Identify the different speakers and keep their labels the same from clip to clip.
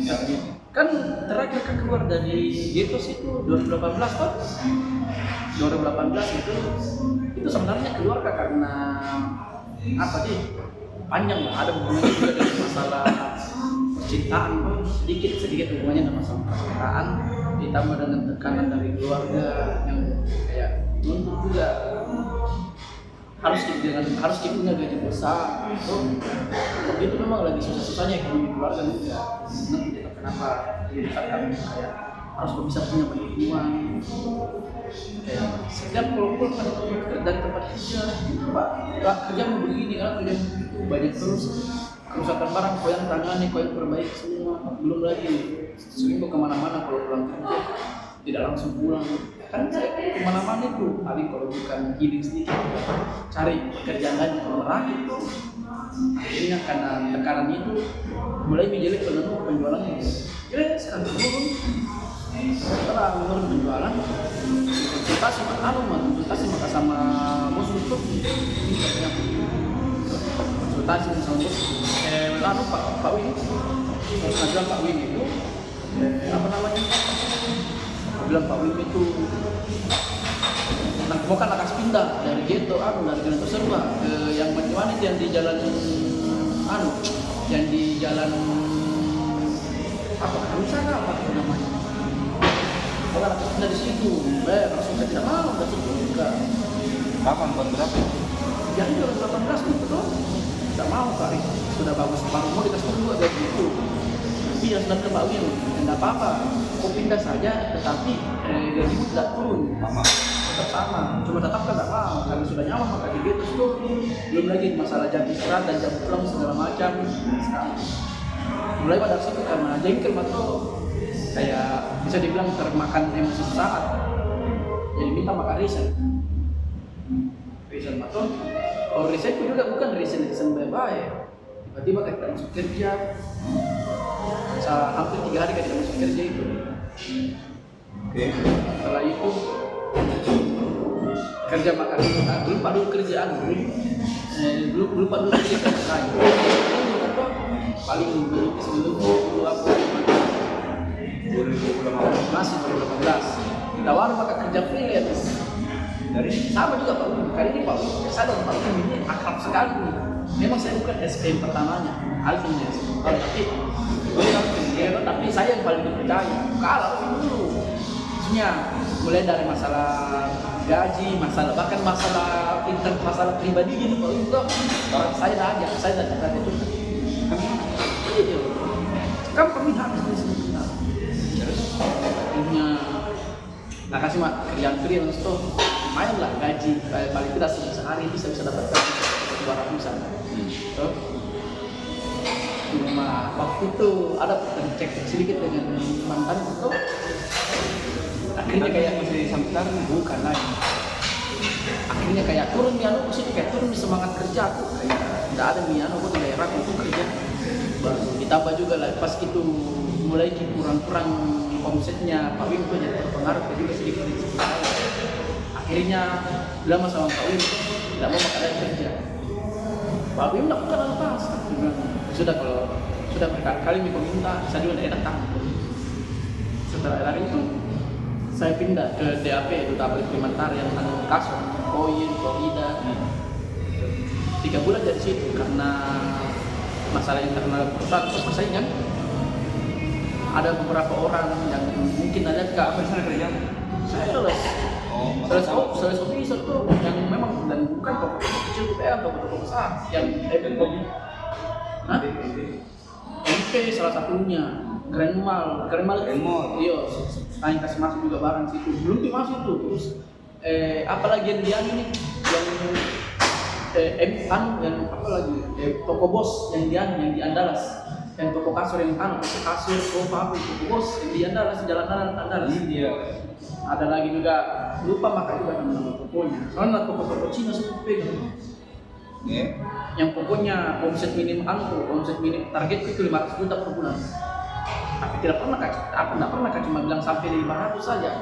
Speaker 1: Ya, kan terakhir kan keluar dari Getos itu 2018 toh. 2018 itu sebenarnya keluar karena apa sih, panjang lah, ada hubungannya juga dengan masalah percintaan, sedikit sedikit hubungannya dengan masalah percintaan, ditambah dengan tekanan dari keluarga yang kayak nuntut juga harus punya gaji besar. Itu memang lagi susah-susahnya ekonomi keluarga juga. Nah, kenapa kami kayak harus bisa punya banyak uang, kayak setiap kelompok kan dari tempat kerja itu pak, nggak kerja mau begini kan, kerja begitu banyak terus kerusakan barang, kau yang tangani, kau yang perbaiki semua, belum lagi sering kau kemana-mana kalau pulang kerja tidak langsung pulang. Kan saya kemana-mana itu, paling kalau bukan healing sedikit, cari pekerjaan lain kalau rakit tuh. Akhirnya karena tekanan itu mulai menjelek penjualannya. Kira sekarang turun. Setelah menurun penjualan, konsultasi maka sama bos itu, konsultasi sama bos. Pak Win, terus bilang Pak Win itu apa namanya? Bilang Pak Wim itu mau kan akan pindah dari Geto dari Jalan Toserba ke yang mana itu yang di jalan yang di jalan apa sana apa namanya, mau kan akan pindah di situ, langsung saya tidak mau dari situ juga.
Speaker 2: Kapan berapa?
Speaker 1: Yang 2018 itu tuh tidak mau kali, sudah bagus baru mau dikasih dua dari itu. Tapi yang sudah ke Pak Wim, tidak apa-apa, kau pindah saja, tetapi gajimu tidak turun, tetap sama, cuma tetap kan tidak mau, karena sudah nyaman maka gitu tuh. Belum lagi masalah jam istirahat dan jam pulang segala macam. Mulai pada situ karena jengkel tuh kayak bisa dibilang termakan emosi sesaat, jadi minta maka resign tuh. Kalau resign itu juga bukan resign baik-baik, tiba-tiba kayak tidak masuk kerja. Hampir 3 hari kan tidak masuk kerja itu. Setelah itu kerja makan lupa dulu kerjaan lupa dulu kerja lain. Paling melukis dulu apa masih 2018 ditawar maka kerja freelance dari sama juga Pak Wim. Kali ini Pak Wim saya dan Pak Wim ini akrab sekali. Memang saya bukan SPM pertamanya, Alvin tapi saya yang paling dipercaya. Kalau dulu, maksudnya mulai dari masalah gaji, bahkan masalah pribadi gitu, kalau itu saya dah aja, saya dah cerita itu. Iya, kan kami habis di sini. Terus punya, nah kasih kerjaan freelance tuh, lumayan lah gaji, paling tidak sehari bisa dapatkan 200-an. Cuma waktu itu ada cek sedikit dengan mantan itu, akhirnya kayak
Speaker 2: masih sampai
Speaker 1: bukan lagi. Akhirnya kayak turun di sini, kayak turun di semangat kerja aku, kayak tidak ada aku di daerah untuk kerja. Baru ditambah juga lah pas itu mulai kurang omsetnya, Pak Wim itu jadi terpengaruh juga sedikit. Akhirnya bilang sama Pak Wim tidak mau makan kerja. Pak Wim tidak bukan lepas. Kalau sudah berkali-kali minta, saya juga tidak datang. Setelah dari itu, saya pindah ke DAP, itu Tabel Primantar yang kasur, koin, Florida. 3 bulan dari situ karena masalah internal perusahaan persaingan. Ada beberapa orang yang mungkin ada apa di sana kerja. Sales officer tuh yang memang dan bukan toko kecil PL, toko besar yang MP salah satunya, Grand Mall, iya, saya kasih masuk juga barang situ, belum masuk tuh. Terus apalagi yang dia ini, yang apa lagi, toko bos yang di Andalas, yang toko kasur yang toko kasur, sofa, toko bos yang di Andalas, di Jalan Andalas. Iya. Ada lagi juga, lupa maka juga nama tokonya, soalnya toko Cina semua pegang. Yang pokoknya omset minim target itu 500 juta per bulan. Tapi tidak pernah cuma bilang sampai 500 saja.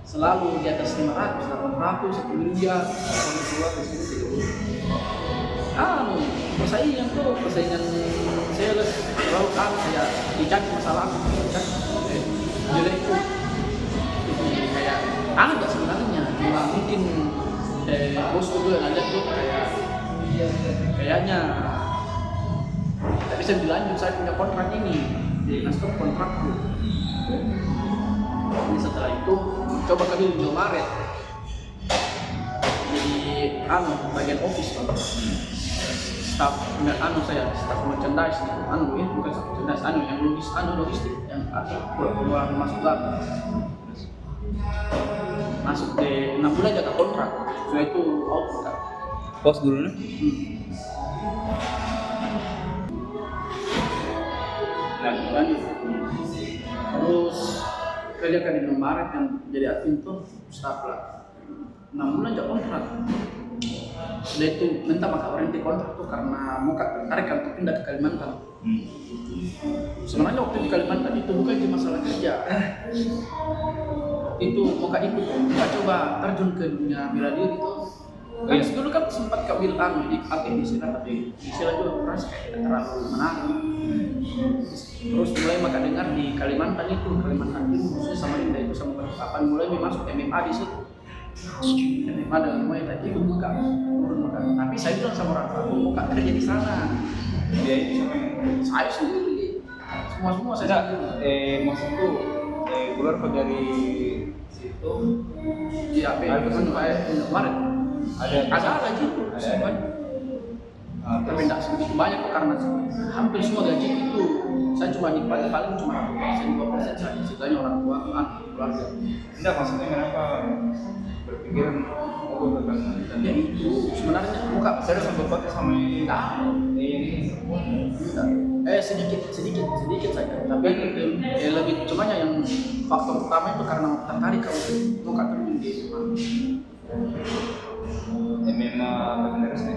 Speaker 1: Selalu di atas 500, 800, 1 miliar. Persaingan dicari masalah aku kan jelek itu kayak ada sebenarnya cuma mungkin bos juga ngajak tuh kayaknya tidak bisa dilanjut, saya punya kontrak ini di stop kontrakku. Jadi setelah itu coba kami di Indomaret jadi bagian office kan, staff staff merchandise gitu, bukan staff merchandise, yang logistik yang keluar masuk masuk di 6 bulan jaga kontrak, sudah itu out kan.
Speaker 2: Pos dulu nih.
Speaker 1: Nah, terus kerja di Indomaret yang jadi admin tuh staff lah 6 bulan jaga kontrak. Sudah itu minta maka berhenti kontrak tuh karena mau tertarik untuk pindah ke Kalimantan. Sebenarnya waktu di Kalimantan itu bukan cuma masalah kerja. Itu mau ikut, coba terjun ke dunia bela diri itu. Kan dulu kan sempat kau bilang di aktif di sini, tapi di sini juga merasa kayak tidak terlalu menarik. Terus mulai maka dengar di Kalimantan khususnya sama Indah itu sama Balikpapan mulai masuk MMA di situ. MMA dengan mulai tadi ikut buka turun makan. Tapi saya bilang sama orang tua, mau buka kerja di sana.
Speaker 2: Dia itu
Speaker 1: Saya sendiri, semua saya sendiri.
Speaker 2: maksudku keluar dari situ.
Speaker 1: Iya, kemarin. Ada gitu, tapi tidak segitu banyak karena hampir semua gaji itu saya cuma nikmati paling cuma 2% saja, sisanya orang tua, keluarga.
Speaker 2: Enggak, maksudnya kenapa berpikiran mau ke Kalimantan?
Speaker 1: Ya itu sebenarnya buka
Speaker 2: Saya sempat pakai sama ini.
Speaker 1: sedikit saja, tapi lebih cumanya yang faktor utama itu karena tertarik kalau buka terjun di
Speaker 2: MMA benar sih.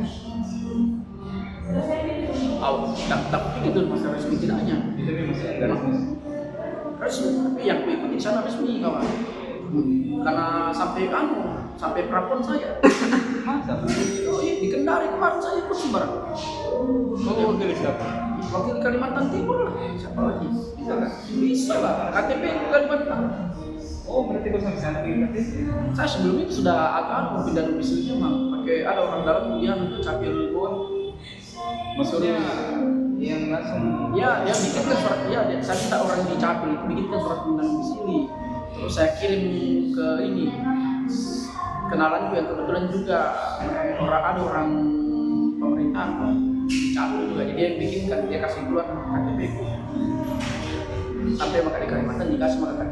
Speaker 1: tapi gitu masalah resmi tidaknya.
Speaker 2: Itu masih enggak resmi.
Speaker 1: Resmi, tapi yang aku ikuti di sana resmi kawan. Karena sampai prapon saya.
Speaker 2: Masa?
Speaker 1: Oh iya, di Kendari kemarin saya ikut sembarang.
Speaker 2: Oh, wakil siapa?
Speaker 1: Wakil Kalimantan Timur lah. Siapa lagi?
Speaker 2: Bisa kan?
Speaker 1: Bisa lah. KTP Kalimantan.
Speaker 2: Oh, berarti kau sampai sana berarti?
Speaker 1: Saya sebelum itu sudah agak pindah domisilinya mah. Pakai ada orang dalam dia untuk capil gua.
Speaker 2: Maksudnya yang langsung
Speaker 1: Ya, dia bikinkan surat saya minta orang di capil itu bikinkan surat pindah domisili. Terus saya kirim ke ini kenalanku yang kebetulan juga ada orang pemerintah capil juga, jadi yang bikinkan dia kasih keluar KTP sampai maka di Kalimantan dikasih maka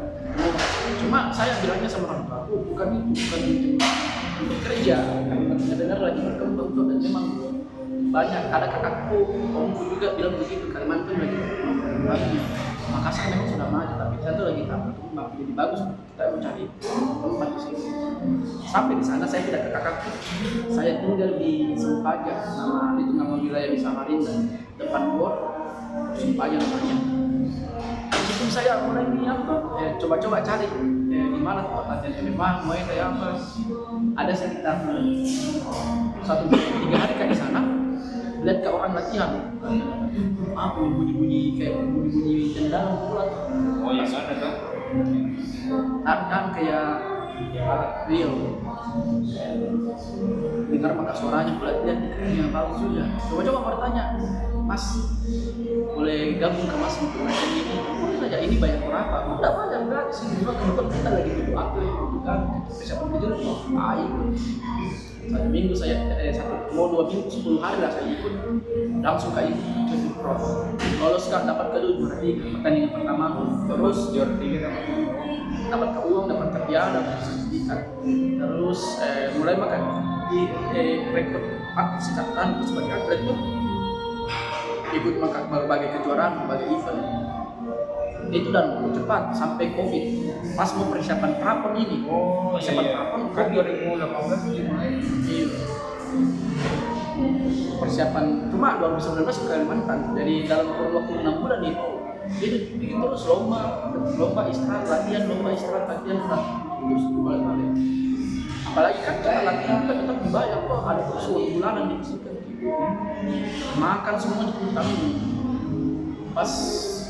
Speaker 1: cuma saya bilangnya sama orang tua aku bukan untuk kerja karena dengar lagi berkembang tuh, dan memang banyak ada kakakku omku juga bilang begitu, Kalimantan lagi berkembang, Makassar memang sudah maju tapi kita tuh lagi tahap berkembang, jadi bagus kita mau cari tempat di sini. Sampai di sana saya tidak ke kakakku, saya tinggal di Sempaja, nama wilayah di Samarinda, depan Bor, Sempaja namanya. Di situ saya mulai coba-coba cari di mana tempat latihan MMA, Muay Thai apa. Ada sekitar 1-3 hari di sana, lihat ke orang latihan, bunyi-bunyi dendam pula.
Speaker 2: oh yang ada tuh.
Speaker 1: Tarikan kayak real. Dengar maka suaranya pula yang bagus juga. Coba-coba bertanya, Mas, boleh gabung ke Mas untuk latihan ini? Boleh saja, ini bayar berapa? Udah bayar gratis ini juga, kebetulan kita lagi butuh aktor yang butuhkan persiapan kejuaraan. Ikut 1 minggu saya 2 minggu 10 hari lah saya ikut, langsung kayak ikut prof, lolos kan dapat kedua di pertandingan pertama, terus
Speaker 2: juara 3
Speaker 1: dapat ke uang, dapat ke piala, dapat sertifikat, terus mulai makan di rekrut aktif sikatan sebagai atlet tuh ikut makan berbagai kejuaraan, berbagai event. Itu dalam waktu cepat sampai COVID. Pas mau persiapan prapon ini, persiapan prapon
Speaker 2: kan
Speaker 1: COVID.
Speaker 2: 2018 dimulai.
Speaker 1: Iya. Persiapan cuma 2019 ke Kalimantan. Jadi dalam kurun waktu 6 bulan itu bikin terus lomba istirahat latihan terus balik. Apalagi kan kita latihan kita tetap dibayar kok, ada terus bulanan di situ. Makan semua ditanggung. Pas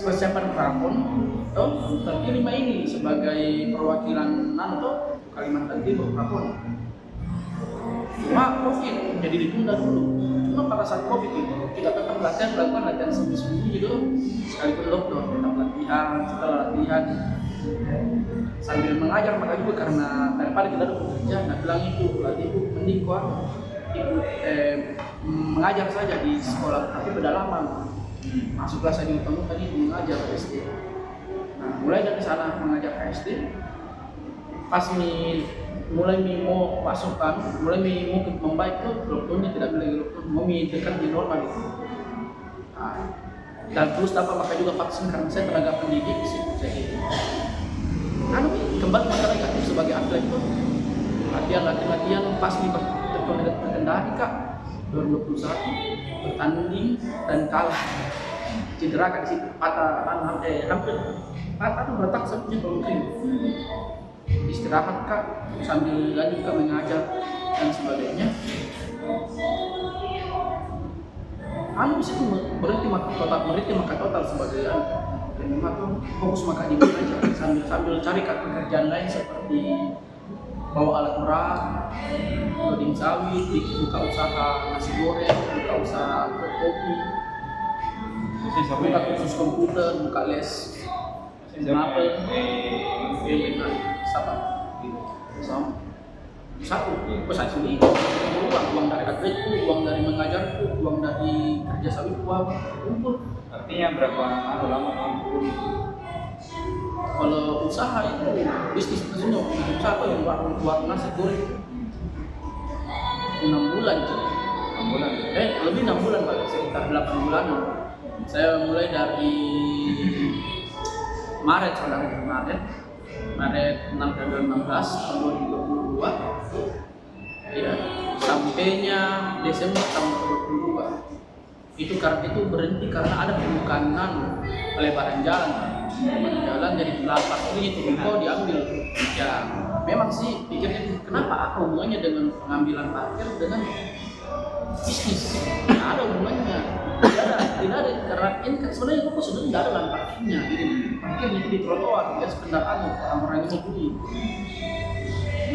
Speaker 1: persiapan prapon, toh terpilih ini sebagai perwakilan Kalimantan Timur prapon. Cuma COVID jadi ditunda dulu. Cuma pada saat COVID itu kita tetap melakukan latihan sembunyi-sembunyi gitu, sekalipun lockdown tetap latihan, setelah latihan sambil mengajar. Maka juga karena daripada kita ada bekerja, nggak bilang itu berarti itu mending ikut mengajar saja di sekolah tapi pedalaman. Masuklah saya di utama tadi mengajar SD. Nah, mulai dari sana mengajar SD. Pas mulai mau masukkan, mulai mau membaik tuh lockdownnya tidak boleh lockdown, mau dekat di normal itu. Nah, dan terus dapat maka juga vaksin karena saya tenaga pendidik sih jadi. Kembali masalah aktif sebagai atlet tuh latihan pas di terkendali Kak 2021 bertanding dan kalah, cedera Kak di situ hampir patah tuh retak sampai belum istirahat Kak sambil lanjut Kak mengajar dan sebagainya. Di situ berhenti maka total sebagai memang tuh fokus maka di aja sambil cari pekerjaan lain seperti bawa alat berat, loading sawit, buka usaha nasi goreng, buka usaha kopi, buka kursus komputer, buka les mapel, satu pesan sendiri, uang dari atletku, uang dari mengajarku, uang dari kerja sawit kumpul.
Speaker 2: Artinya berapa lama kamu?
Speaker 1: Kalau usaha itu bisnis maksudnya usaha apa yang warung nasi goreng 6 bulan.
Speaker 2: 6 bulan.
Speaker 1: Lebih 6 bulan Pak, sekitar 8 bulanan. Saya mulai dari Maret 6 tahun 2016 tahun 2022. Ya, sampainya Desember tahun 2022. Itu karena itu berhenti karena ada pembukaan pelebaran jalan jadi lapas itu kau diambil. Ya memang sih pikirnya kenapa apa hubungannya dengan pengambilan parkir dengan bisnis? Tidak ada hubungannya, tidak ada karena ini kan sebenarnya kok sudah tidak ada lahan parkirnya, jadi parkirnya itu di trotoar biasa kendaraan orang-orang yang mau beli.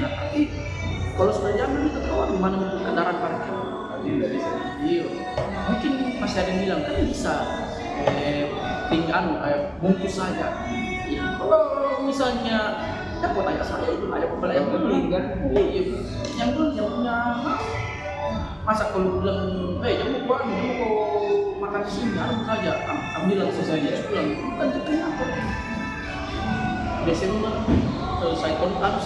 Speaker 1: Nah tapi kalau sudah diambil itu trotoar di mana untuk kendaraan parkir? Iya, mungkin masih ada yang bilang kan bisa tinggal bungkus saja. Ya, kalau misalnya ya kok tanya saya itu ada pembeli yang beli kan? Iya, yang punya masa kalau bilang, jangan mau makan di sini, harus saja. Alhamdulillah selesai pulang, bukan terkenapa. Desember selesai kontrak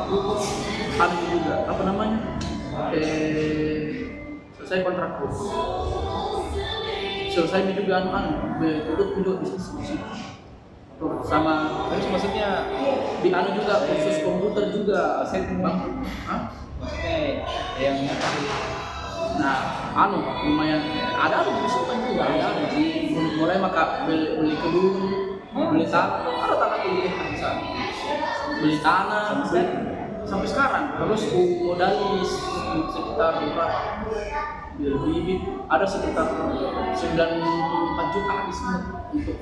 Speaker 1: hukum, ada juga apa namanya? Selesai kontrak selesai juga duduk bisnis sama
Speaker 2: terus maksudnya
Speaker 1: di juga kursus komputer juga
Speaker 2: saya bang maksudnya yang
Speaker 1: lumayan ada kursus juga ada di mulai maka beli kebun, beli tanah, ada tanah kuliah bisa beli tanah sampai sekarang. Terus modalis sekitar berapa? Bibit ada sekitar 94 juta habis untuk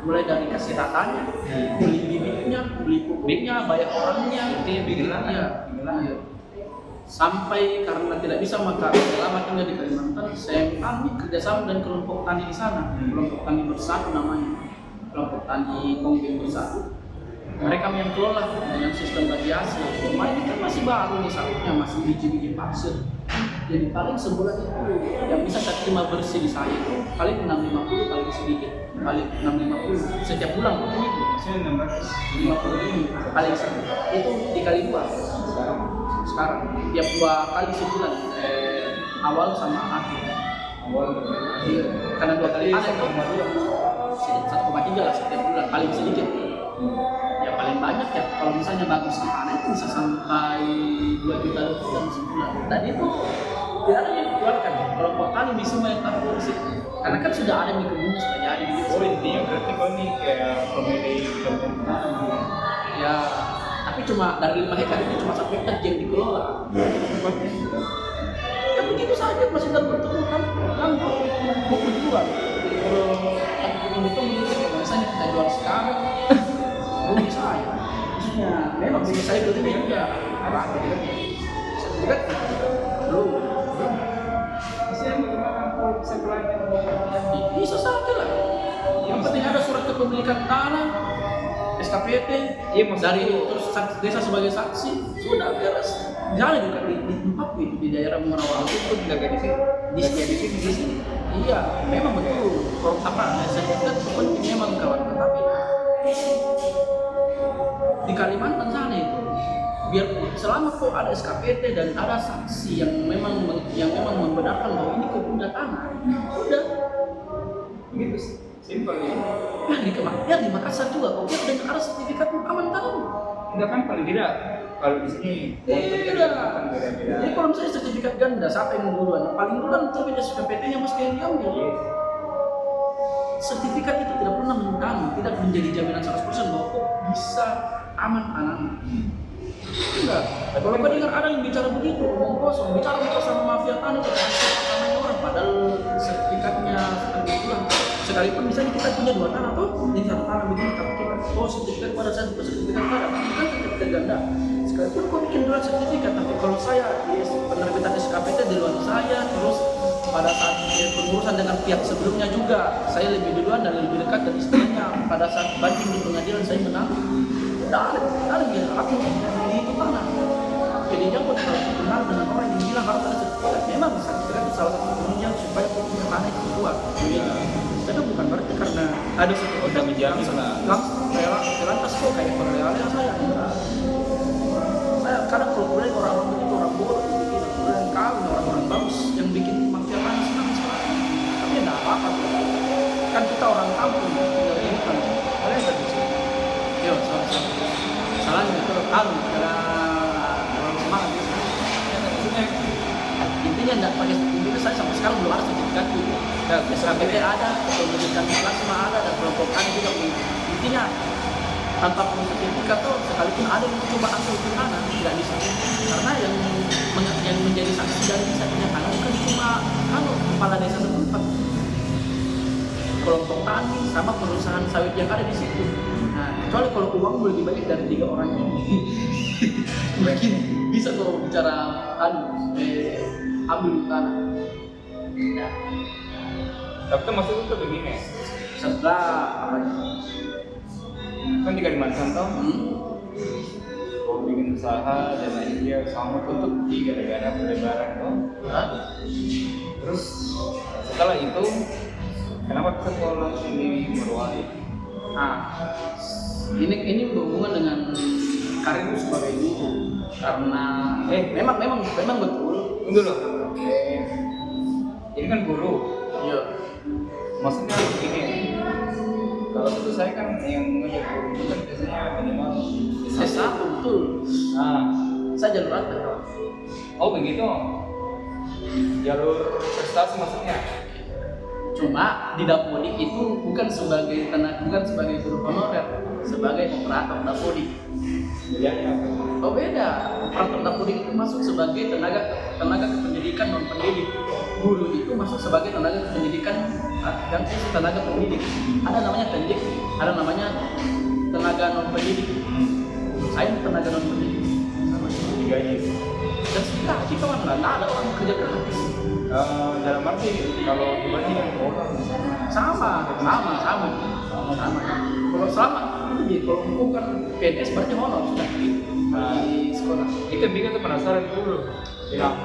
Speaker 1: mulai dari kasih datanya, beli bibitnya, beli pupuknya, bayar orangnya, iya. Sampai karena tidak bisa maka lama tinggal di Kalimantan, saya ambil kerjasama dan kelompok tani di sana, kelompok tani bersatu namanya, kelompok tani Kongbeng Bersatu. Mereka yang kelola dengan sistem bagi hasil. Rumah ini kan masih baru nih satunya, masih biji-biji pasir. Jadi paling sebulan itu yang bisa saya terima bersih di saya itu paling 650 paling sedikit, paling 650 setiap bulan mungkin itu.
Speaker 2: Saya
Speaker 1: 650 paling sedikit. Itu dikali 2 sekarang. Tiap 2 kali sebulan, awal sama akhir. Iya, karena 2 kali panen itu 1,3 lah setiap bulan paling sedikit. Ya paling banyak ya kalau misalnya bagus panen itu bisa sampai 2 juta dalam sebulan. Dan itu tidak ada yang dikeluarkan. Kalau petani bisa main tahu sih, karena kan sudah ada di kebunnya sudah jadi begitu.
Speaker 2: Oh intinya berarti kau ini kayak pemilik kebun.
Speaker 1: Ya, tapi cuma dari 5 hektar itu cuma 1 hektar yang dikelola. Ya begitu saja masih dalam bentuk kan mau jual. kalau aku itu menurut misalnya kita jual sekarang rugi saya. Maksudnya memang punya saya dulu juga apa gitu kan. Sertifikat belum.
Speaker 2: Maksudnya bagaimana kalau bisa belajar?
Speaker 1: Bisa saja lah. Yang penting ada surat kepemilikan tanah, SKPT,
Speaker 2: Iya, maksud
Speaker 1: dari
Speaker 2: itu.
Speaker 1: terus desa sebagai saksi, sudah beres. Jangan juga di tempat itu di daerah Muarawang
Speaker 2: Itu jaga di sini.
Speaker 1: di sini. Iya, memang betul. Kalau apa sertifikat itu penting memang kawan, tetapi di Kalimantan sana itu biar selama kok ada SKPT dan ada saksi yang memang membenarkan bahwa ini kok punya tanah, sudah.
Speaker 2: Gitu sih. Simpel ya.
Speaker 1: Ya di Makassar juga kok biar dengan ada sertifikat aman tahu.
Speaker 2: Enggak kan paling tidak kalau di sini
Speaker 1: Beda.
Speaker 2: kan beda-beda.
Speaker 1: Jadi kalau misalnya sertifikat ganda, siapa yang duluan? Paling duluan terbit SKPT-nya mesti yang diambil.
Speaker 2: Iya.
Speaker 1: Sertifikat itu tidak pernah tidak menjadi jaminan 100% bahwa kok bisa aman tanah. Enggak. Kalau kau dengar ada yang bicara begitu, omong kosong, bicara sama mafia tanah itu tanahnya orang, padahal sertifikatnya seperti itu lah. Sekalipun misalnya kita punya 2 tanah tuh, ini 1 tanah begini, tapi kita sertifikat pada saya bukan sertifikat pada, tapi kan sertifikat ganda. Sekalipun kau bikin 2 sertifikat, tapi kalau saya penerbitan SKPT di luar saya, terus pada saat pengurusan dengan pihak sebelumnya juga, saya lebih duluan dan lebih dekat dan istilahnya pada saat banding di pengadilan saya menang. Ada yang aku di itu tanah. Jadi jangan kalau kenal dengan orang yang bilang harus ada sertifikat. Memang sertifikat itu salah satu penunjang supaya punya tanah itu kuat. Tapi bukan berarti karena ada sertifikat
Speaker 2: menjamin lah.
Speaker 1: langsung lantas kok kayak perrealnya saya. Saya kadang kalau kuliah orang begitu orang bodoh begitu, kuliah kawin orang bagus yang bikin mafia tanah senang sekali. Tapi tidak apa-apa. Kan kita orang kampung dari hutan. Kalian nggak bisa. Yo, salahnya itu kalau ada orang semangat ya.
Speaker 2: Maksudnya
Speaker 1: Intinya enggak pakai intinya saya sampai sekarang belum ada sertifikat itu. Ya, SKPT ada, pendidikan plasma ada, dan kelompok tani juga. Intinya tanpa sertifikat tuh sekalipun ada yang coba ambil ke tanah tidak bisa. Karena yang menjadi saksi dari bisa punya tanah bukan cuma kepala desa setempat, kelompok tani sama perusahaan sawit yang ada di situ. Nah, kecuali kalau uang lebih banyak dari 3 orang ini, mungkin bisa kalau bicara ambil tanah. Nah,
Speaker 2: tapi kan maksudnya tuh begini.
Speaker 1: setelah apa itu?
Speaker 2: Kan di Kalimantan tau, kalau bikin usaha dan lainnya sama tutup di gara-gara pelebaran tuh. Terus setelah itu kenapa bisa kau langsung di Morowali?
Speaker 1: Ini berhubungan dengan karirku sebagai guru karena memang betul.
Speaker 2: Tunggu loh. Ini kan guru.
Speaker 1: Iya.
Speaker 2: Maksudnya begini. Kalau itu saya kan yang ngajar guru itu kan biasanya minimal
Speaker 1: S1 betul.
Speaker 2: Nah,
Speaker 1: Saya jalur apa?
Speaker 2: oh begitu. Jalur prestasi maksudnya.
Speaker 1: Cuma di Dapodik itu bukan sebagai guru honorer, sebagai operator Dapodik.
Speaker 2: Bedanya apa?
Speaker 1: Oh beda. Operator Dapodik itu masuk sebagai tenaga kependidikan non pendidik. Guru itu masuk sebagai tenaga kependidikan dan tenaga pendidik. Ada namanya pendidik, ada namanya tenaga non pendidik. Saya tenaga non pendidik. Sama
Speaker 2: Tiganya itu.
Speaker 1: dan kita mana nggak ada orang kerja gratis.
Speaker 2: Dalam arti kalau dibandingkan orang
Speaker 1: Sama. Kalau selama itu kalau bukan PNS berarti honor sudah di sekolah.
Speaker 2: itu bikin tuh penasaran dulu. Yang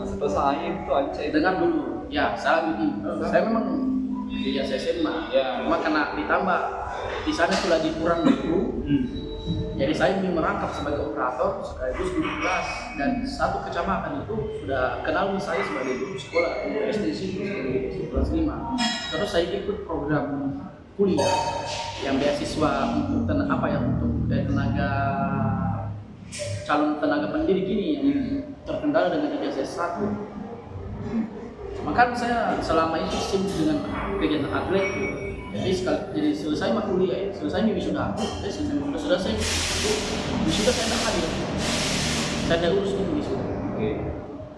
Speaker 2: setelah saya itu aja
Speaker 1: Dengar dulu, ya saya begini. Saya memang di SMA,
Speaker 2: Ya.
Speaker 1: cuma karena ditambah di sana itu lagi kurang guru. Jadi saya ingin merangkap sebagai operator sekaligus guru kelas dan satu kecamatan itu sudah kenal saya sebagai guru sekolah SD situ sebagai kelas 5. Terus saya ikut program kuliah yang beasiswa untuk tenaga calon tenaga pendidik ini yang terkendala dengan ijazah S1. Maka saya selama itu sibuk dengan kegiatan atlet. Jadi selesai mah kuliah, selesai nih wisuda. Sudah saya wisuda saya tak hadir. Saya ada urus itu wisuda.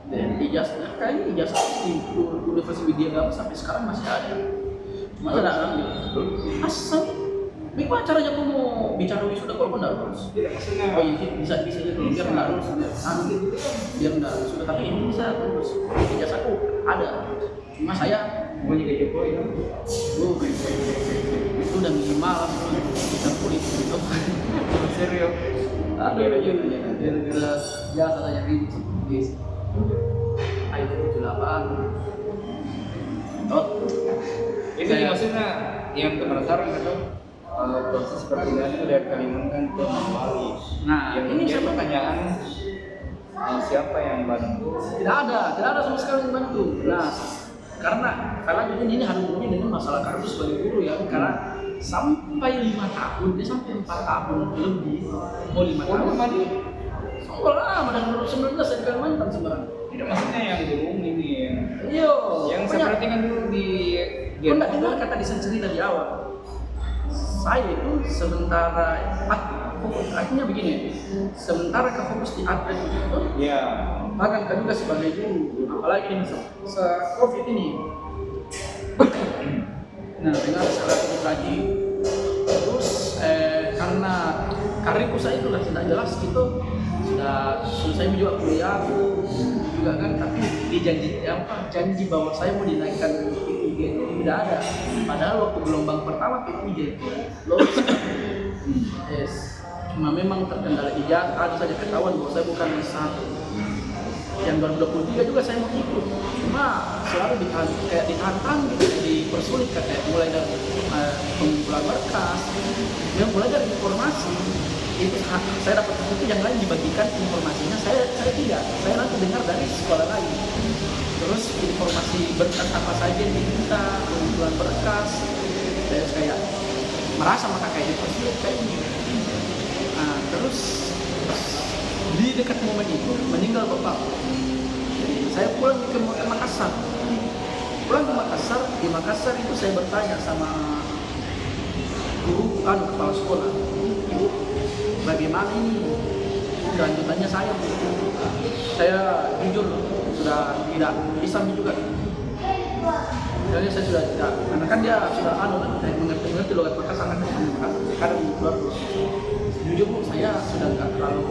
Speaker 1: Dan ijazah kayaknya ijazah di Universitas Widyagama sampai sekarang masih ada. Masa tidak ambil? Asal. Bagaimana caranya kamu mau bicara wisuda kalau kau tidak lulus? Oh iya bisa aja biar tidak lulus biar tidak wisuda tapi ini bisa lulus. Ijazahku ada. Cuma saya
Speaker 2: Mau juga Jokowi kan?
Speaker 1: itu udah minimal kita politik itu.
Speaker 2: Serius?
Speaker 1: Ada gara-gara biasa saja ribut guys. Ayo 78.
Speaker 2: Itu
Speaker 1: Saya-
Speaker 2: maksudnya yang penasaran kan proses perpindahan itu dari Kalimantan ke Bali.
Speaker 1: Nah,
Speaker 2: yang
Speaker 1: ini
Speaker 2: jadi
Speaker 1: saya
Speaker 2: pertanyaan siapa yang bantu?
Speaker 1: tidak ada sama sekali yang bantu. Nah, karena ini harus berhubungan dengan masalah kartu sebagai guru ya, karena sampai 5 tahun, dia sampai 4 tahun lebih, mau 5 tahun
Speaker 2: Mali?
Speaker 1: soal lama dan 2019 saya di Kalimantan sebenarnya.
Speaker 2: Tidak maksudnya yang diumum ini ya.
Speaker 1: Iya,
Speaker 2: Yang saya perhatikan dulu di
Speaker 1: kau tidak dengar kata desain cerita di awal. Saya itu sementara akhirnya begini, sementara ke fokus di atlet itu,
Speaker 2: ya.
Speaker 1: bahkan kan juga sebagai guru, apalagi ini COVID ini. Nah, dengan salah satu lagi, terus karena karirku saya itu tidak jelas gitu, sudah selesai juga kuliah juga kan, tapi janji bahwa saya mau dinaikkan P3 itu tidak ada. Padahal waktu gelombang pertama P3 itu lolos. Yes. Cuma memang terkendala ijazah, ada saja ketahuan bahwa saya bukan S1. Yang 2023 juga saya mau ikut, cuma selalu ditahan gitu, dipersulit kayak mulai dari pengumpulan berkas, yang mulai dari informasi itu saya dapat itu yang lain dibagikan informasinya, saya tidak, saya nanti dengar dari sekolah lain. Terus informasi berkas apa saja yang diminta, pengumpulan berkas, saya kayak merasa maka kayak dipersulit kayak ini. Nah, terus di dekat momen itu meninggal bapak. Jadi saya pulang ke Makassar. Di Makassar itu saya bertanya sama guru kepala sekolah, ibu bagaimana ini kelanjutannya saya? Saya jujur sudah tidak bisa juga. Jadi saya sudah tidak, karena kan dia sudah mengerti logat Makassar kan kadang keluar. Jujur bu, saya sudah nggak terlalu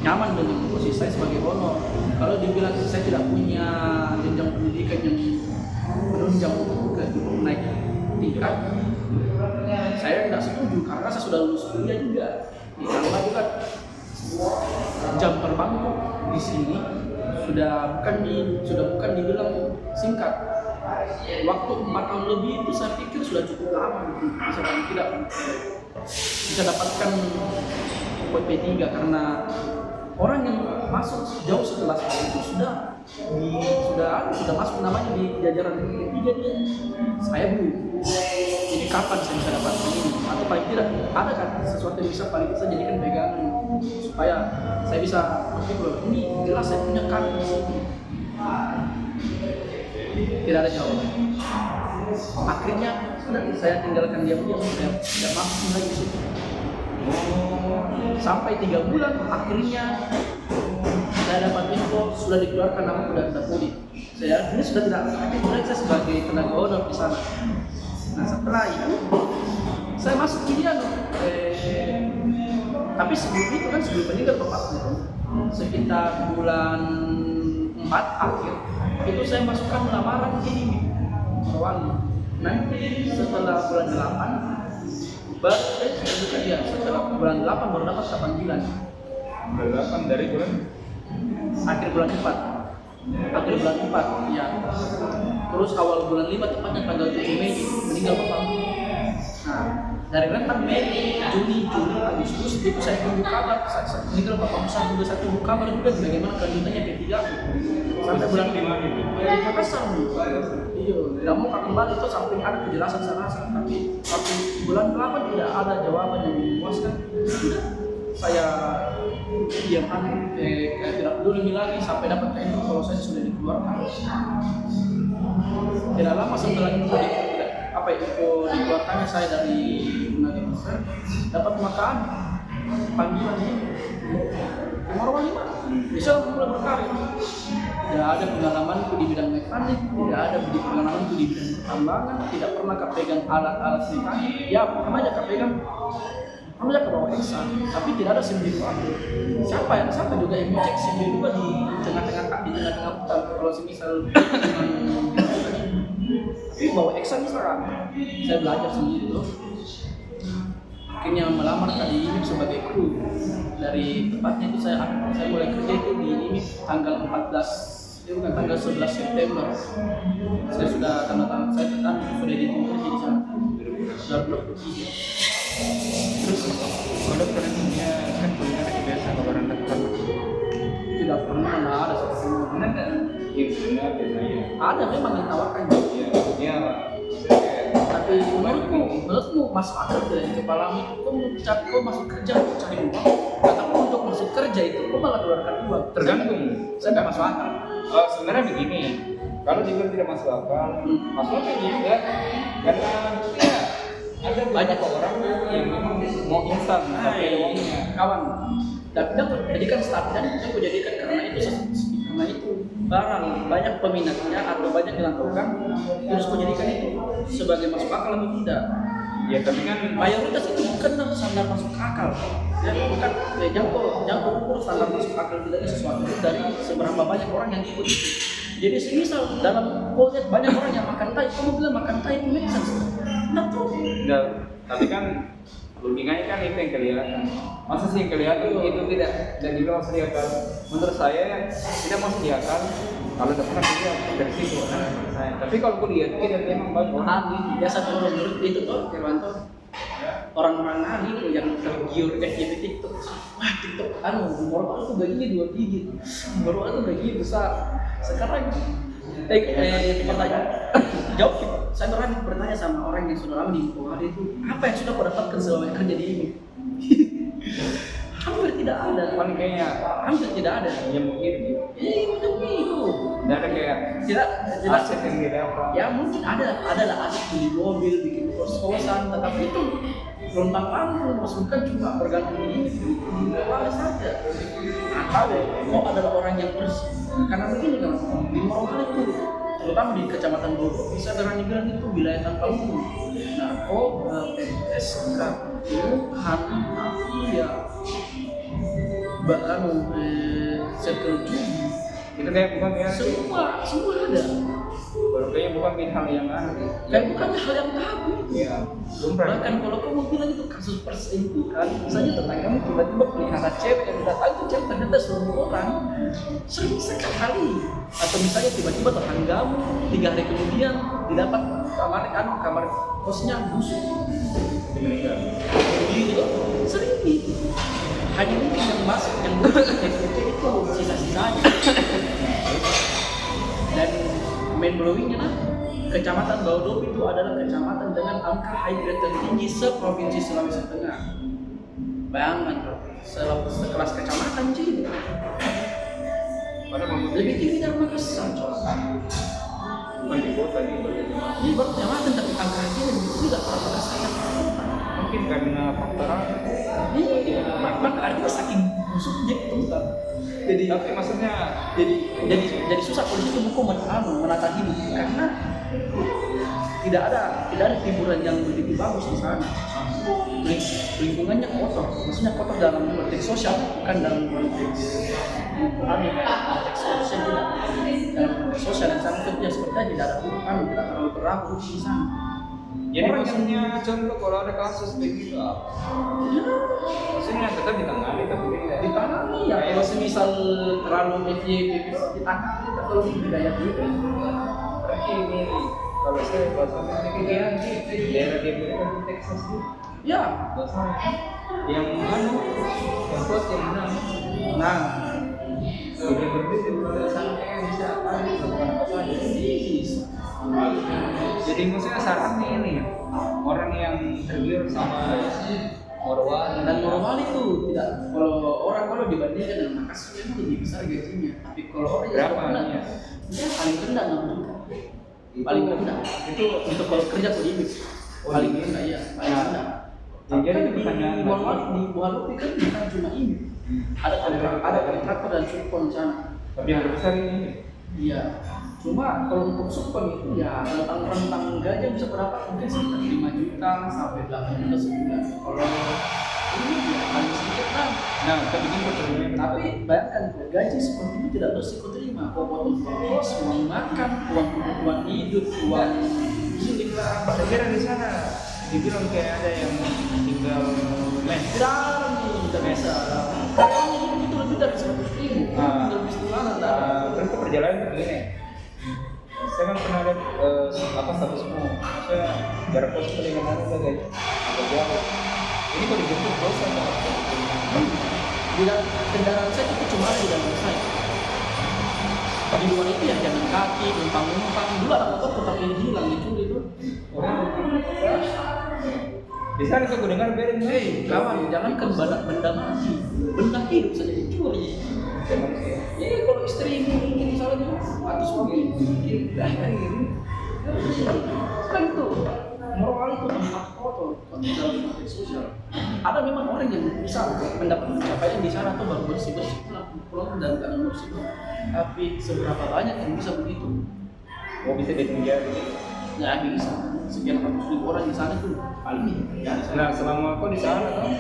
Speaker 1: nyaman dengan posisi saya sebagai honor. Kalau dibilang saya tidak punya jenjang pendidikan yang menunjang ke naik tingkat, saya tidak setuju karena saya sudah lulus kuliah juga. Ditambah juga jam terbangku di sini sudah bukan dibilang singkat. Waktu 4 tahun lebih itu saya pikir sudah cukup lama bisa tidak bisa dapatkan P3 karena orang yang masuk jauh setelah saya itu sudah masuk namanya di jajaran P3 dia. Saya belum. Jadi kapan saya bisa dapatkan ini? Atau paling tidak ada kan sesuatu yang bisa paling bisa jadikan pegangan supaya saya bisa berpikir ini jelas saya punya karir di sini. Tidak ada jawaban. Akhirnya saya tinggalkan diam-diam, saya tidak masuk lagi di situ. Sampai 3 bulan akhirnya saya dapat info sudah dikeluarkan nama dari Dapodi. Saya ini sudah tidak aktif lagi saya sebagai tenaga honor di sana. Nah setelah itu saya masuk Indian. Tapi sebelum itu kan sebelum meninggal bapakku itu sekitar bulan 4 akhir itu saya masukkan lamaran di Morowali. Nanti setelah bulan 8 setelah bulan 8 baru dapat panggilan.
Speaker 2: Bulan 8 dari bulan?
Speaker 1: Akhir bulan 4 ya. Terus awal bulan 5 tepatnya tanggal 7 Mei meninggal bapak. Nah, dari rentang Mei, Juni, Juli, Agustus itu saya tunggu kabar. Meninggal bapak Musa juga saya tunggu kabar juga bagaimana kelanjutannya P3 sampai bulan 5 itu. Di Makassar iya, tidak mau kembali itu sampai ada kejelasan sana, tapi waktu bulan 8 tidak ada jawaban yang memuaskan. Saya diamkan, tidak peduli lagi sampai dapat info kalau saya sudah dikeluarkan. Tidak lama setelah itu dikeluarkannya saya dari Tenaga Besar, dapat makan panggilan ini. Morowali mana? Bisa mulai berkarir. tidak ada pengalamanku di bidang mekanik, tidak ada pengalamanku di bidang pertambangan, tidak pernah kepegang alat-alat mekanik. Ya, pernah aja kepegang, pernah aja ke bawah Esa, tapi tidak ada SIM biru aku. Siapa juga yang mau cek SIM biru di tengah-tengah hutan kalau semisal tapi bawa Esa misalkan, saya belajar sendiri tuh. Akhirnya melamar di IMIP sebagai kru. Dari tepatnya itu saya mulai kerja itu di IMIP tanggal 14, bukan tanggal 11 September. Saya sudah tanda tangan, saya sudah diterima kerja di sana. Sudah 23.
Speaker 2: Terus kedokteran dunia kan kuliahnya biasa kabaran dokter.
Speaker 1: Tidak pernah ada seperti itu.
Speaker 2: Benar nggak? Iya benar biasanya.
Speaker 1: Ada memang yang tawarkan.
Speaker 2: Iya.
Speaker 1: Tapi menurutmu masuk akal tidak di kepalamu? Kau masuk kerja untuk cari uang, atau untuk masuk kerja itu kau malah keluarkan uang?
Speaker 2: Tergantung.
Speaker 1: Saya nggak masuk akal.
Speaker 2: Sebenarnya begini, kalau dibilang tidak masuk akal, masuk akal juga karena ya ada banyak orang yang memang mau instan tapi uangnya.
Speaker 1: Kawan, tapi aku jadikan start dan aku jadikan karena itu barang banyak peminatnya atau banyak yang lakukan, terus kau jadikan itu sebagai masuk akal atau tidak?
Speaker 2: Ya tapi kan
Speaker 1: Mayoritas itu bukan standar masuk akal. Ya bukan jangkau ukur standar masuk akal tidak sesuatu dari seberapa banyak orang yang ikut itu. Jadi semisal dalam kau lihat banyak orang yang makan tai, kamu bilang makan tai itu make sense.
Speaker 2: Nah, tapi kan logikanya kan itu yang kelihatan. Masa sih yang kelihatan itu tidak dan juga masuk di akal. Menurut saya tidak masuk di akal kalau tidak pernah kerja dari situ. Tapi kalau kuliah tidak memang bagus.
Speaker 1: Ahli biasa kalau menurut itu tuh Irwanto orang-orang ahli tuh yang tergiur FYP TikTok. Wah TikTok baru tuh gajinya 2 digit, baru tuh gajinya besar. Sekarang pertanyaan jawab saya bertanya sama orang yang sudah lama di Bawah itu, apa yang sudah kau dapatkan selama kerja di ini? Hampir tidak ada.
Speaker 2: Paling kayaknya
Speaker 1: hampir tidak ada.
Speaker 2: Ya mungkin gitu.
Speaker 1: Mungkin itu.
Speaker 2: Tidak ada kayak
Speaker 1: tidak
Speaker 2: aset yang dia dapat.
Speaker 1: Ya mungkin ada aset beli mobil, bikin kos-kosan, tetapi itu lontang pantung, bukan cuma bergantung di bawah saja. Atau kok adalah orang yang bersih. Karena begini kan, di Morowali itu, terutama di Kecamatan Bogor, bisa berani bilang itu wilayah tanpa hukum. Narkoba, PSK, Tuhan, mafia, circle judi,
Speaker 2: itu kayak bukan ya?
Speaker 1: semua ada.
Speaker 2: Baru kayaknya bukan hal yang aneh.
Speaker 1: Kayak bukan hal yang tabu.
Speaker 2: Iya.
Speaker 1: Bahkan kalau kamu bilang itu kasus perselingkuhan, misalnya tetanggamu tiba-tiba pelihara cewek yang datang itu cewek ternyata suami orang, sering sekali. Atau misalnya tiba-tiba tetanggamu 3 hari kemudian didapat kamar kosnya busuk.
Speaker 2: Meninggal.
Speaker 1: Gitu, sering gitu. Hanya mungkin yang masuk yang itu sisa-sisanya. Dan main blowingnya Kecamatan Bahodopi itu adalah kecamatan dengan angka high grade tertinggi seprovinsi Sulawesi Tengah. Bayangkan bro, sekelas kecamatan sih. Lebih tinggi dari Makassar.
Speaker 2: Bukan di kota di
Speaker 1: Ini baru kecamatan tapi angka high grade lebih tinggi dari Makassar.
Speaker 2: mungkin karena faktor
Speaker 1: Iya, maka artinya saking busuknya itu kan. Jadi
Speaker 2: tapi maksudnya
Speaker 1: jadi susah polisi itu buku menata hidup karena tidak ada hiburan yang begitu bagus di sana. Lingkungannya kotor, maksudnya kotor dalam konteks sosial, bukan dalam konteks sosial juga. Dalam konteks sosial yang sangat kerja seperti tidak ada tidak terlalu berlaku di sana.
Speaker 2: jadi maksudnya contoh kalau ada kasus begitu apa?
Speaker 1: Ya,
Speaker 2: Maksudnya tetap ditangani tapi tidak
Speaker 1: ditangani ya. Kalau semisal terlalu FYP ditangani, kalau budaya juga.
Speaker 2: berarti ini kalau saya bahasanya kegiatan di daerah dia di Texas itu
Speaker 1: Ya,
Speaker 2: yang mana yang kuat yang mana
Speaker 1: nah,
Speaker 2: jadi berbeda sampai bisa bukan apa saja jadi maksudnya syaratnya ini ya orang yang tergiur sama Morowali
Speaker 1: dan Morowali itu tidak kalau dibandingkan dengan Makassar memang lebih besar gajinya, tapi kalau orang yang
Speaker 2: berapa
Speaker 1: rendah,
Speaker 2: ya?
Speaker 1: dia paling rendah 6 juta. Paling rendah itu untuk kalau kerja di IMIP paling rendah ya, paling rendah.
Speaker 2: Jadi
Speaker 1: Kan
Speaker 2: pertanyaan
Speaker 1: di Morowali kan bukan cuma IMIP, ada kontraktor dan subkon di sana.
Speaker 2: tapi yang terbesar ini
Speaker 1: Iya. Cuma kalau untuk supang itu ya rentang gaji bisa berapa? Mungkin sekitar 5 juta sampai 8 juta sebulan. Kalau ini ya paling sedikit kan.
Speaker 2: Nah, tapi ini pertanyaannya
Speaker 1: Tapi bayangkan kok gaji seperti itu tidak harus kau terima. Kau potong kos, uang makan, uang kebutuhan hidup, uang giling lah.
Speaker 2: saya kira di sana dibilang kayak ada yang tinggal mes.
Speaker 1: Jarang nih, tidak bisa. Karyawan hidup itu lebih dari 100.000. Lebih setengah
Speaker 2: Terus ke perjalanan tuh begini. Saya kan pernah lihat apa statusmu, saya jarak kos dengan mana udah agak jauh. Ini kalau dijemput dosa atau
Speaker 1: di dalam kendaraan saya itu cuma ada di dalam saya. Di luar itu ya jalan kaki, numpang. Dulu ada motor tetapi hilang, dicuri itu.
Speaker 2: di sana tuh gue dengar beren.
Speaker 1: Hei kawan, jangankan benda mati, benda hidup saja dicuri. Ya kalau istri mungkin misalnya atau suami mungkin kan tuh moral itu tempat kotor dalam konteks sosial. Ada memang orang yang bisa mendapat pencapaian di sana tuh baru bersih pulang dan kadang bersih. Tapi seberapa banyak yang bisa begitu?
Speaker 2: Mau bisa ditinggal?
Speaker 1: Ya bisa. Sekian ratus ribu orang di sana tuh paling ya.
Speaker 2: Nah selama kau di sana tuh,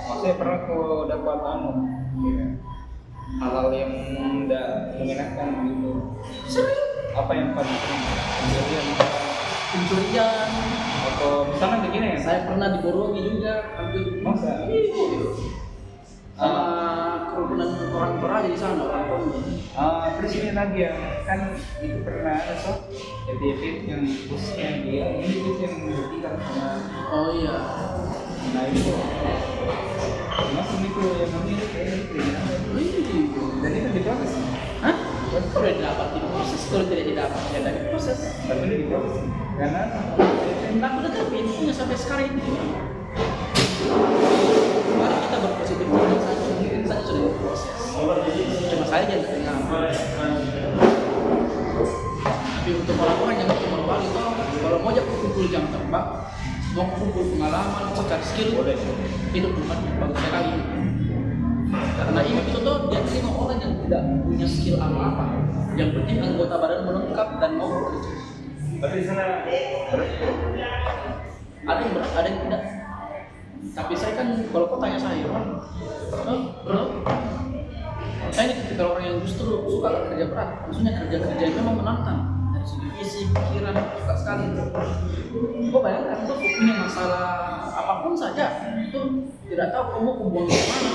Speaker 2: maksudnya pernah kau dapat hal-hal yang tidak mengenakan gitu.
Speaker 1: Sering.
Speaker 2: Apa yang paling sering
Speaker 1: Pencurian.
Speaker 2: atau misalnya begini ya?
Speaker 1: Saya pernah diborogi juga hampir.
Speaker 2: Masa?
Speaker 1: Sama kerukunan orang Toraja di sana, orang Kongo.
Speaker 2: Terus ini lagi ya, kan itu pernah ada soh David yang khususnya dia ini yang bertiga sama.
Speaker 1: Oh iya.
Speaker 2: Nah itu masuk itu yang namanya kayak
Speaker 1: Wih.
Speaker 2: dan itu diproses.
Speaker 1: Hah? Kalau dapat diproses, kalau tidak didapat ya tidak diproses.
Speaker 2: Tapi itu diproses karena
Speaker 1: Nah, udah kan infonya sampai sekarang ini. Mari kita berpositif thinking saja, mungkin saja sudah diproses. Cuma saya yang tidak dengar. Tapi untuk orang-orang yang cuma balik itu, kalau mau jadi kumpul jam terbang, mau kumpul pengalaman, mau cari skill, itu bukan bagus sekali. Karena ini itu tuh dia terima orang yang tidak punya skill apa-apa. Yang penting anggota badan melengkap dan mau bekerja.
Speaker 2: tapi di sana
Speaker 1: Ada yang berat, ada yang tidak. Tapi saya kan, kalau kau tanya saya, bro, saya ini tipikal orang yang justru suka kerja berat. Maksudnya kerja-kerja yang memang menantang dari segi visi, pikiran, suka sekali. Kau bayangkan, kau punya masalah apapun saja, itu tidak tahu kamu buang ke mana.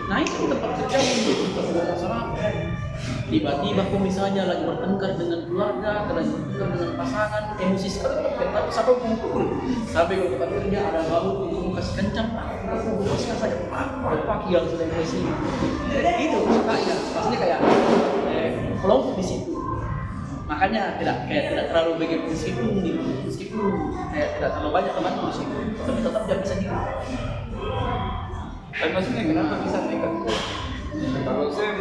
Speaker 1: Nah itu tempat kerja menjadi sebuah masalah. Tiba-tiba kau misalnya lagi bertengkar dengan keluarga, lagi bertengkar dengan pasangan, emosi sekali, tapi sampai kamu pukul. Sampai kalau tempat kerja ada bau, kamu kasih kencang, kamu boskan saja, apa yang sudah emosi. Itu sukanya, maksudnya kayak kelompok di situ. Makanya tidak terlalu begitu meskipun kayak tidak terlalu banyak teman di situ, tapi tetap dia bisa hidup.
Speaker 2: tapi maksudnya kenapa bisa nekat? Kalau saya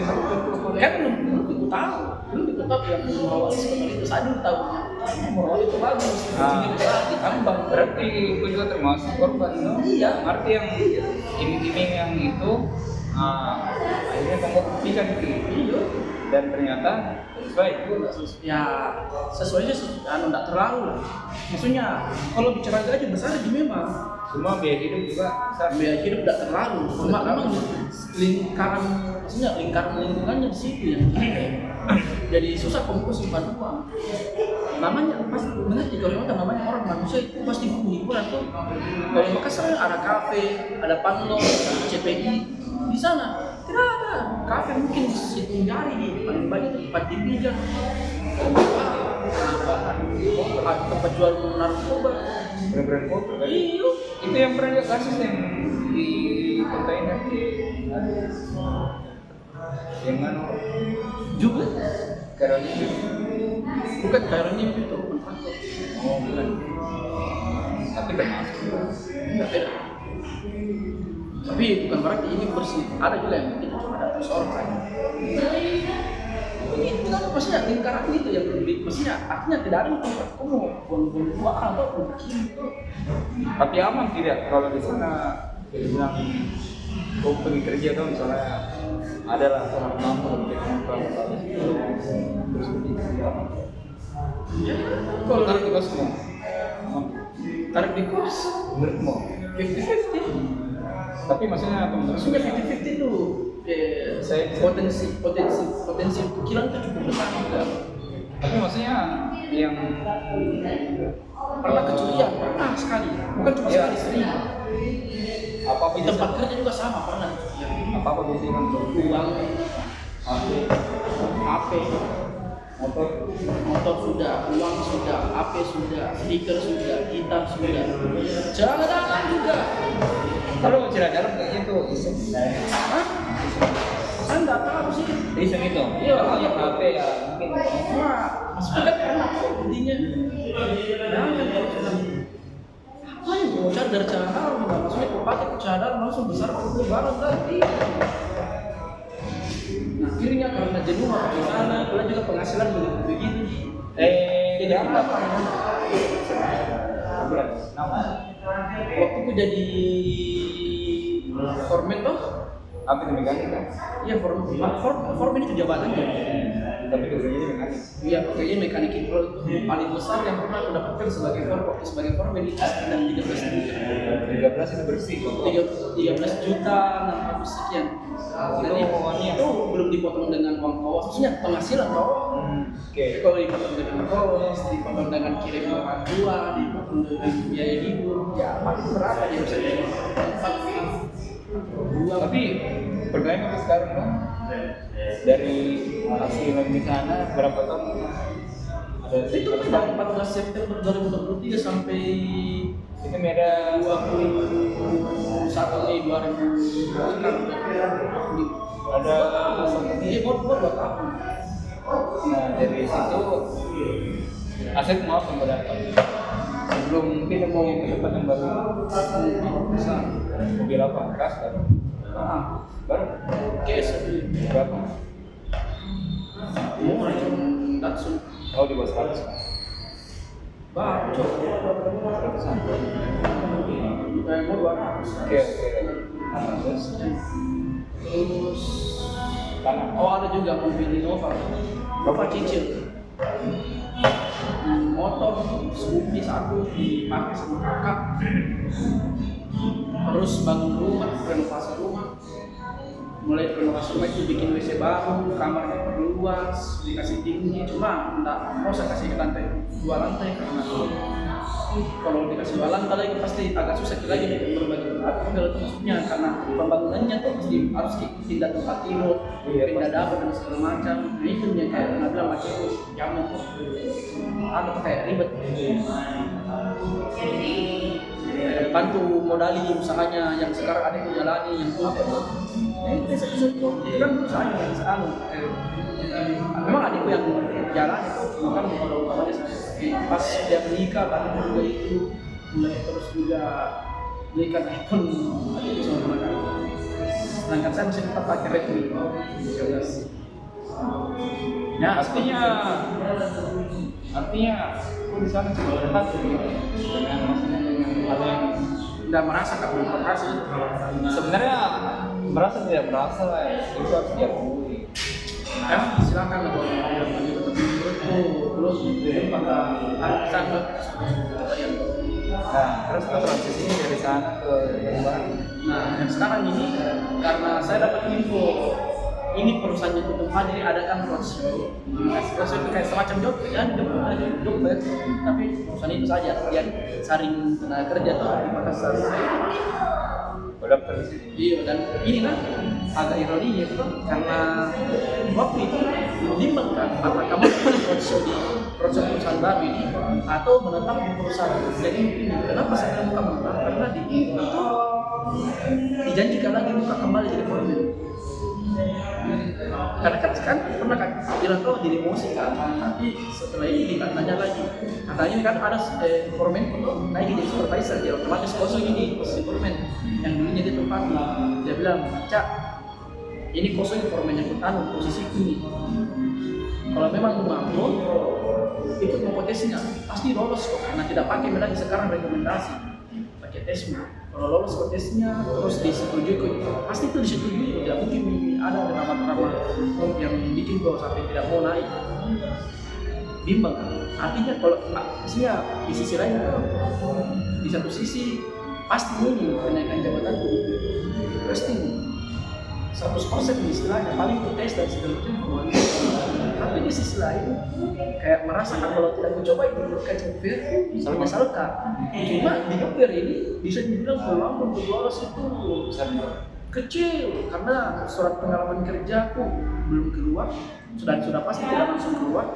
Speaker 1: Kan belum itu tahu, belum itu tahu yang moral seperti itu. Saya dulu tahunya moral itu bagus, ini berat ditambang.
Speaker 2: berarti aku juga termasuk korban no?
Speaker 1: Iya.
Speaker 2: Arti yang iming-iming yang itu akhirnya kamu buktikan gitu. Dan ternyata sesuai.
Speaker 1: Ya sesuainya tidak terlalu lah. Maksudnya kalau bicara gaji besar aja memang
Speaker 2: Semua biaya hidup juga besar.
Speaker 1: biaya hidup tidak terlalu. Cuma memang lingkaran, maksudnya lingkaran lingkungannya di situ yang jadi susah kamu simpan uang. Namanya pasti mengerti kalau memang namanya orang manusia itu pasti butuh hiburan tuh. Kalau di Makassar ada kafe, ada panlong, CPI di sana tidak ada. Kafe mungkin hitung jari nih, paling banyak itu tempat dipijat. Tempat jual narkoba.
Speaker 2: Bener-bener kotor kan?
Speaker 1: Iya.
Speaker 2: Itu yang pernah lihat kasus yang di kontainer yang mana
Speaker 1: Juga
Speaker 2: Karolina.
Speaker 1: bukan Karolina itu kontraktor.
Speaker 2: Oh bukan. Tapi termasuk.
Speaker 1: Enggak beda. Tapi bukan berarti ini bersih. Ada juga yang mungkin cuma ada seorang saja. Itu kan maksudnya lingkaran itu yang lebih, maksudnya artinya tidak ada tempat kamu pun dua atau pun kiri.
Speaker 2: Tapi aman tidak kalau di sana bilang Kau pergi kerja tuh misalnya ada lah orang mampu terus pergi kerja.
Speaker 1: Ya,
Speaker 2: Kalau
Speaker 1: kalau
Speaker 2: tarik di kos semua,
Speaker 1: tarik di kos
Speaker 2: menurutmu?
Speaker 1: 50-50.
Speaker 2: Tapi maksudnya apa menurut?
Speaker 1: Maksudnya 50-50 itu potensi untuk hilang itu cukup besar juga.
Speaker 2: Tapi maksudnya yang
Speaker 1: Pernah kecurian, pernah sekali. Bukan cuma
Speaker 2: Iya.
Speaker 1: sekali, sering.
Speaker 2: apa
Speaker 1: Di tempat kerja juga sama, pernah.
Speaker 2: apa biasanya kan
Speaker 1: Uang, HP, motor sudah, uang sudah, HP sudah, stiker sudah, gitar sudah. Jangan juga.
Speaker 2: kalau cerita dalam kayaknya tuh iseng.
Speaker 1: Hah? Saya nggak tahu sih.
Speaker 2: Iseng itu.
Speaker 1: Iya.
Speaker 2: Kalau yang HP ya mungkin.
Speaker 1: Wah, maksudnya kan enak kok intinya. Jangan apa yang mau cari dari cadar, maksudnya kau pakai ke cadar langsung besar kau barang nanti. Nah, akhirnya karena jenuh pakai sana, kalau juga penghasilan begitu. Jadi apa?
Speaker 2: Nama.
Speaker 1: Waktu itu jadi foreman toh?
Speaker 2: Apa itu mekanik kan?
Speaker 1: Iya, foreman itu jabatannya.
Speaker 2: Tapi kerjanya di mekanik.
Speaker 1: Iya, kayaknya mekanik itu paling besar yang pernah aku dapatkan sebagai foreman itu sekitar 13 juta.
Speaker 2: 13 itu bersih.
Speaker 1: 13 juta 600 sekian. Dan itu belum dipotong dengan uang kos, maksudnya penghasilan kos.
Speaker 2: Oke.
Speaker 1: Kalau dipotong dengan kos, dipotong dengan kirim orang tua, dipotong dengan biaya libur, ya paling berapa ya bisa jadi 4
Speaker 2: Tapi pertanyaan sampai sekarang kan dari hasil di sana berapa tahun? Ada
Speaker 1: itu dari 14 September 2023 sampai
Speaker 2: itu ada
Speaker 1: 21 Mei 2000
Speaker 2: ada
Speaker 1: ini buat tahun.
Speaker 2: nah dari situ aset mau apa yang berdapat sebelum mungkin mau ke tempat yang baru
Speaker 1: Bisa.
Speaker 2: mobil apa keras kan baru
Speaker 1: Cash
Speaker 2: berapa
Speaker 1: murah cuma Datsun
Speaker 2: oh di bawah 100 kan
Speaker 1: baru coba
Speaker 2: 100an
Speaker 1: kayak mau 200.
Speaker 2: oke nah, terus tanah
Speaker 1: Ada juga mobil Innova cicil. Motor Scoopy satu dipakai sama kakak. Terus bangun rumah, renovasi rumah. Mulai renovasi rumah itu bikin WC baru, kamarnya perluas, dikasih tinggi, cuma enggak mau saya kasih ke lantai 2 lantai karena kalau dikasih 2 lantai lagi pasti agak susah lagi nih berbagi tempat tinggal itu maksudnya karena pembangunannya tuh mesti harus pindah tempat tidur, pindah dapur dan segala macam. Nah itu yang kayak bilang macam itu jamu tuh ada tuh kayak ribet. Bantu modali usahanya yang sekarang ada yang jalani yang tuh itu kan usahanya yang sekarang memang adikku yang jalan itu bukan modal utamanya saya pas dia menikah kan juga itu mulai terus juga belikan iPhone adikku sama anak sedangkan saya masih tetap pakai Redmi 13
Speaker 2: ya artinya aku di sana cukup dekat dengan maksudnya dengan hal yang
Speaker 1: udah merasa kak belum pernah sih
Speaker 2: sebenarnya merasa tidak merasa itu harus diakui
Speaker 1: ya silakan lah kalau mau lanjut tetap menurutku terus pada arisan yang
Speaker 2: nah terus kita transisi dari sana ke yang baru
Speaker 1: nah yang sekarang ini karena saya dapat info ini perusahaannya tutup jadi adakan roadshow. Roadshow itu kayak semacam job tapi perusahaan itu saja yang saring tenaga kerja tuh di Makassar.
Speaker 2: daftar di sini
Speaker 1: Iya dan ini kan agak ironinya itu karena waktu itu bimbang kan apakah kamu roadshow di perusahaan baru ini atau menetap di perusahaan jadi ini kenapa saya buka menetap karena di itu dijanjikan lagi buka kembali jadi foreman. Karena kan pernah kan bilang tuh jadi emosi kan, tapi setelah ini ditanya lagi, katanya kan ada foreman untuk naik jadi supervisor, dia otomatis kosong ini posisi foreman yang dulunya di tempat dia bilang, Cak, ini kosong foreman yang pertama posisi ini. Kalau memang mampu ikut kompetisinya pasti lolos kok, karena tidak pakai lagi sekarang rekomendasi, pakai tesmu. kalau lolos ke tesnya terus disetujui pasti itu disetujui, tidak mungkin ada nama-nama yang bikin kau sampai tidak mau naik. Bimbang kan? Artinya kalau maksudnya di sisi lain di satu sisi pasti ini kenaikan jabatan itu pasti 100% istilahnya paling itu tes dan segala macam. Tapi di sisi lain kayak merasakan kalau tidak mencoba itu bukan fair misalkan cuma di fair ini bisa dibilang peluang untuk lolos itu kecil karena surat pengalaman kerja aku belum keluar, sudah pasti tidak langsung keluar,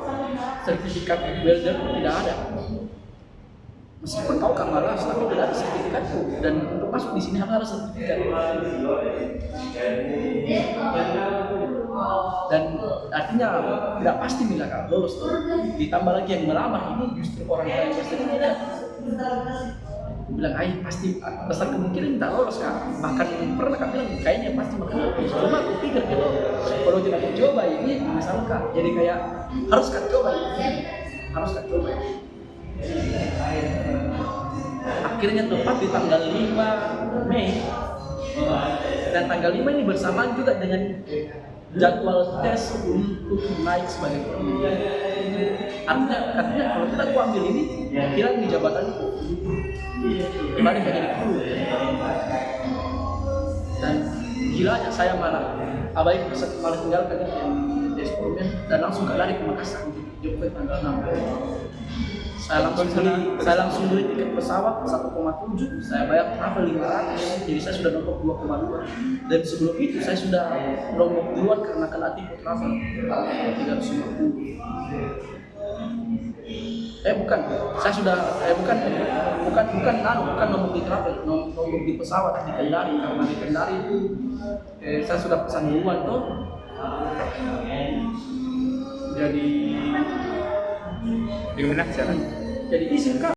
Speaker 1: sertifikat welder pun tidak ada. Meskipun kau kan malas, tapi tidak ada sertifikat dan untuk masuk di sini harus ada sertifikat. Dan artinya tidak pasti bila kau lolos. Ditambah lagi yang melamar ini justru orang yang bersertifikat. Bilang ayo pasti besar kemungkinan kita lolos kan, bahkan pernah kak bilang kayaknya pasti bakal lolos. Cuma aku pikir gitu kalau tidak coba ini misalkan jadi kayak harus kan coba akhirnya tepat di tanggal 5 Mei dan tanggal 5 ini bersamaan juga dengan jadwal tes untuk naik sebagai perwira. Artinya kalau kita aku ambil ini hilang di jabatanku kembali ke jadi kru dan gilanya saya malah malah tinggalkan tes perwira dan langsung lari ke Makassar untuk Jogja tanggal 6. Saya langsung beli tiket pesawat 1,7, saya bayar travel 500, jadi saya sudah nombok 2,2. Dan sebelum itu saya sudah nombok duluan karena kena tipu travel 350. Bukan nombok di travel, nombok di pesawat di Kendari karena di Kendari itu saya sudah pesan duluan tuh. Jadi
Speaker 2: gimana sekarang?
Speaker 1: Jadi izin kak.